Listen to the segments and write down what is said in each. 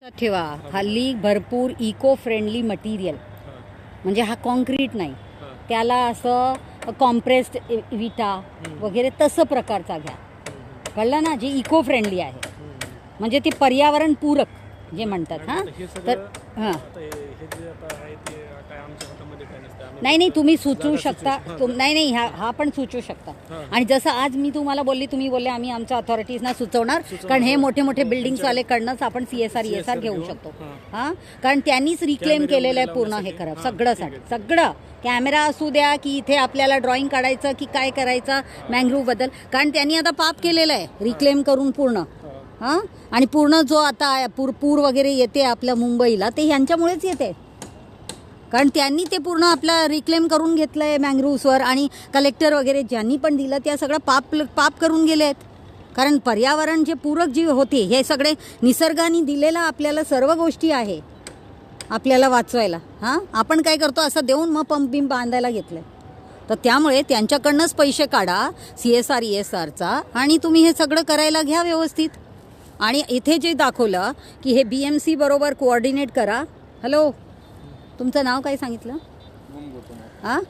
लक्षात ठेवा, हल्ली भरपूर इको फ्रेंडली मटेरियल, म्हणजे हा कॉन्क्रीट नाही, त्याला असं कॉम्प्रेस्ड विटा वगैरे तसं प्रकारचा घ्या, कळलं ना, जे इको फ्रेंडली आहे, म्हणजे ते पर्यावरण पूरक जे म्हणतात. हां तर हां नाही नाही, तुम्ही सुचवू शकता, नाही नाही, हा पण सुचवू शकता. आणि जसं आज मी तुम्हाला बोलली, तुम्ही बोलले आम्ही आमच्या अथॉरिटीजना सुचवणार, कारण हे मोठे मोठे बिल्डिंग्सवालेकडनंच आपण CSR घेऊ शकतो. हां, कारण त्यांनीच रिक्लेम केलेलं आहे पूर्ण हे खरं सगळं कॅमेरा असू द्या की इथे आपल्याला ड्रॉइंग काढायचं की काय करायचं मँग्रोव्ह बद्दल, कारण त्यांनी आता पाप केलेलं आहे रिक्लेम करून पूर्ण. हां, आणि पूर्ण जो आता पूर वगैरे येते आपल्या मुंबईला, ते ह्यांच्यामुळेच येते, कारण त्यांनी ते पूर्ण आपला रिक्लेम करून घेतलं आहे मँग्रोव्हजवर, आणि कलेक्टर वगैरे ज्यांनी पण दिलं त्या सगळं पाप करून गेले आहेत. कारण पर्यावरण जे पूरक जीव होते, हे सगळे निसर्गाने दिलेला आपल्याला सर्व गोष्टी आहे आपल्याला वाचवायला. हां, आपण काय करतो, असं देऊन मग पंप बिंप बांधायला घेतलं आहे. तर त्यामुळे त्यांच्याकडनंच पैसे काढा CSR आणि तुम्ही हे सगळं करायला घ्या व्यवस्थित. आणि इथे जे दाखवलं की हे BMC बरोबर कोऑर्डिनेट करा. हॅलो, तुमचं नाव काय सांगितलं? हां,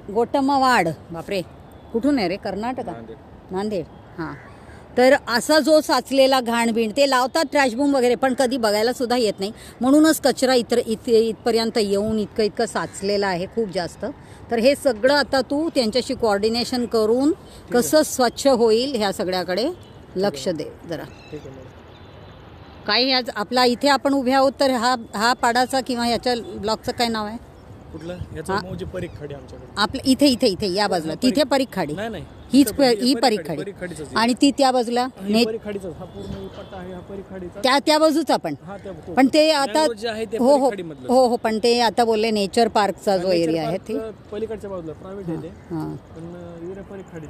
गोटमवाड. बापरे, कुठून आहे रे? कर्नाटका, नांदेड. हां, तर असा जो साचलेला घाणबीण ते लावतात ट्रॅशबूम वगैरे, पण कधी बघायला सुद्धा येत नाही, म्हणूनच कचरा इथपर्यंत येऊन इतकं साचलेलं आहे खूप जास्त. तर हे सगळं आता तू त्यांच्याशी कोऑर्डिनेशन करून कसं स्वच्छ होईल ह्या सगळ्याकडे लक्ष दे जरा. काही आज आपला इथे आपण उभे आहोत, तर हा पाडाचा किंवा ह्याच्या ब्लॉकचं काय नाव आहे? आपल्या इथे या बाजूला तिथे परीख खाडी, ही परीख खाडी, आणि ती त्या बाजूला त्या बाजूचा पण ते आता हो, पण ते आता बोलले नेचर पार्कचा जो एरिया आहे ते पलीकडच्या बाजूला प्रायव्हेट आहे ते, पण परीख खाडी.